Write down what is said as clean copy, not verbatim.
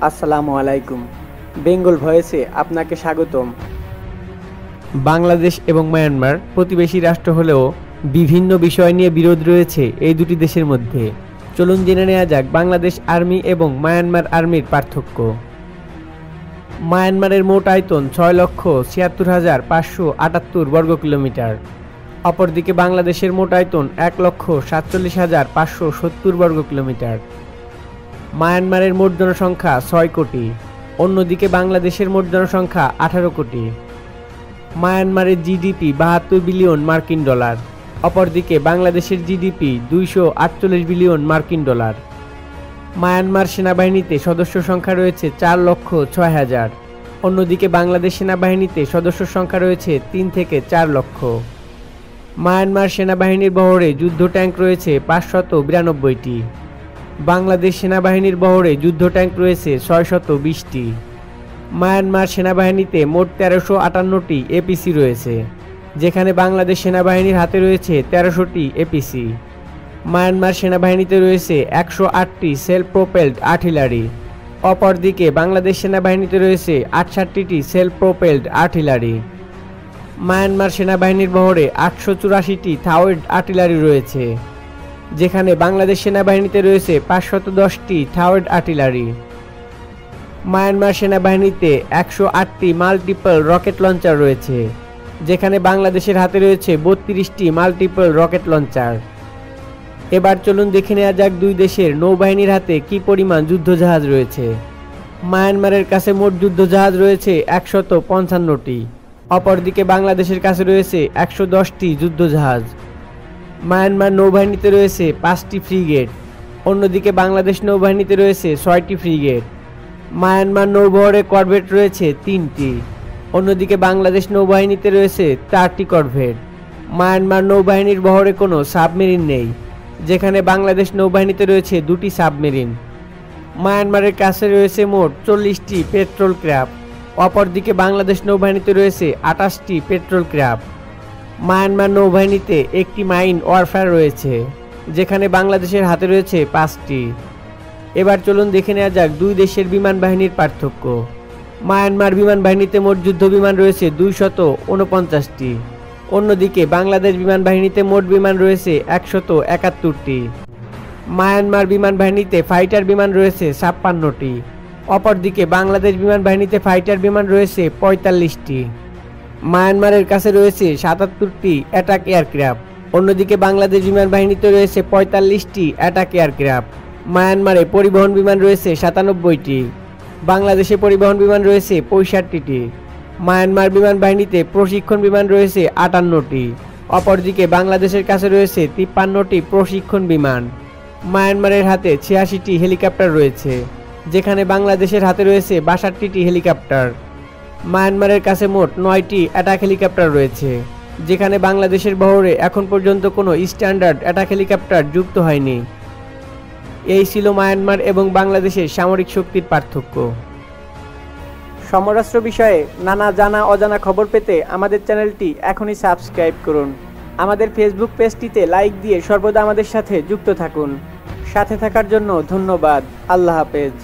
আসসালামু আলাইকুম। বেঙ্গল ভয়েসে আপনাকে স্বাগতম। বাংলাদেশ এবং মায়ানমার প্রতিবেশী রাষ্ট্র হলেও বিভিন্ন বিষয় নিয়ে বিরোধ রয়েছে এই দুটি দেশের মধ্যে। চলুন জেনে নেওয়া যাক বাংলাদেশ আর্মি এবং মায়ানমার আর্মির পার্থক্য। মায়ানমারের মোট আয়তন 6,76,578 বর্গ কিলোমিটার। অপরদিকে বাংলাদেশের মোট আয়তন 1,47,570 বর্গ কিলোমিটার। মায়ানমারের মোট জনসংখ্যা 6 কোটি, অন্যদিকে বাংলাদেশের মোট জনসংখ্যা 18 কোটি। মায়ানমারের জিডিপি 72 বিলিয়ন মার্কিন ডলার, অপরদিকে বাংলাদেশের জিডিপি 248 বিলিয়ন মার্কিন ডলার। মায়ানমার সেনাবাহিনীতে সদস্য সংখ্যা রয়েছে 4,06,000, অন্যদিকে বাংলাদেশ সেনাবাহিনীতে সদস্য সংখ্যা রয়েছে 3 থেকে 4 লক্ষ। মায়ানমার সেনাবাহিনীর বহরে যুদ্ধ ট্যাঙ্ক রয়েছে 592টি, বাংলাদেশ সেনাবাহিনীর বহরে যুদ্ধ ট্যাঙ্ক রয়েছে 620টি। মায়ানমার সেনাবাহিনীতে মোট 1358টি এপিসি রয়েছে, যেখানে বাংলাদেশ সেনাবাহিনীর হাতে রয়েছে 1300টি এপিসি। মায়ানমার সেনাবাহিনীতে রয়েছে 108টি সেলফ প্রোপেলড আর্টিলারি, অপরদিকে বাংলাদেশ সেনাবাহিনীতে রয়েছে 68টি সেলফ প্রোপেলড আর্টিলারি। মায়ানমার সেনাবাহিনীর বহরে 884টি থাওয়েড আর্টিলারি রয়েছে, যেখানে বাংলাদেশ সেনাবাহিনীতে রয়েছে 510টি থাওয়েড আর্টিলারি। মায়ানমার সেনাবাহিনীতে 108টি মাল্টিপল রকেট লঞ্চার রয়েছে, যেখানে বাংলাদেশের হাতে রয়েছে 32টি মাল্টিপল রকেট লঞ্চার। এবার চলুন দেখে নেওয়া যাক দুই দেশের নৌবাহিনীর হাতে কী পরিমাণ যুদ্ধজাহাজ রয়েছে। মায়ানমারের কাছে মোট যুদ্ধজাহাজ রয়েছে 155টি, অপরদিকে বাংলাদেশের কাছে রয়েছে 110টি যুদ্ধজাহাজ। মায়ানমার নৌবাহিনীতে রয়েছে 5টি ফ্রিগেট, অন্যদিকে বাংলাদেশ নৌবাহিনীতে রয়েছে 6টি ফ্রিগেট। মায়ানমার নৌবহরে করভেট রয়েছে 3টি, অন্যদিকে বাংলাদেশ নৌবাহিনীতে রয়েছে 4টি করভেট। মায়ানমার নৌবাহিনীর বহরে কোনো সাবমেরিন নেই, যেখানে বাংলাদেশ নৌবাহিনীতে রয়েছে 2টি সাবমেরিন। মায়ানমারের কাছে রয়েছে মোট 40টি পেট্রোল ক্র্যাফট, অপরদিকে বাংলাদেশ নৌবাহিনীতে রয়েছে 28টি পেট্রোল ক্র্যাফট। মায়ানমার নৌবাহিনীতে একটি মাইন ওয়ারফেয়ার রয়েছে, যেখানে বাংলাদেশের হাতে রয়েছে 5টি। এবার চলুন দেখে নেওয়া যাক দুই দেশের বিমান বাহিনীর পার্থক্য। মায়ানমার বিমান বাহিনীতে মোট যুদ্ধ বিমান রয়েছে 249টি, অন্যদিকে বাংলাদেশ বিমান বাহিনীতে মোট বিমান রয়েছে 171টি। মায়ানমার বিমান বাহিনীতে ফাইটার বিমান রয়েছে 56টি, অপরদিকে বাংলাদেশ বিমান বাহিনীতে ফাইটার বিমান রয়েছে 45টি। মায়ানমারের কাছে রয়েছে 77টি অ্যাটাক এয়ারক্রাফট, অন্যদিকে বাংলাদেশ বিমান বাহিনীতে রয়েছে 45টি অ্যাটাক এয়ারক্রাফট। মায়ানমারে পরিবহন বিমান রয়েছে 97টি, বাংলাদেশে পরিবহন বিমান রয়েছে 65টি। মায়ানমার বিমান বাহিনীতে প্রশিক্ষণ বিমান রয়েছে 58টি, অপরদিকে বাংলাদেশের কাছে রয়েছে 53টি প্রশিক্ষণ বিমান। মায়ানমারের হাতে 86টি হেলিকপ্টার রয়েছে, যেখানে বাংলাদেশের হাতে রয়েছে 62টি হেলিকপ্টার। মায়ানমারের কাছে মোট 9টি অ্যাটাক হেলিকপ্টার রয়েছে, যেখানে বাংলাদেশের বহরে এখন পর্যন্ত কোনো স্ট্যান্ডার্ড অ্যাটাক হেলিকপ্টার যুক্ত হয়নি। এই ছিল মায়ানমার এবং বাংলাদেশের সামরিক শক্তির পার্থক্য। সমরাস্ত্র বিষয়ে নানা জানা অজানা খবর পেতে আমাদের চ্যানেলটি এখনই সাবস্ক্রাইব করুন। আমাদের ফেসবুক পেজটিতে লাইক দিয়ে সর্বদা আমাদের সাথে যুক্ত থাকুন। সাথে থাকার জন্য ধন্যবাদ। আল্লাহ হাফেজ।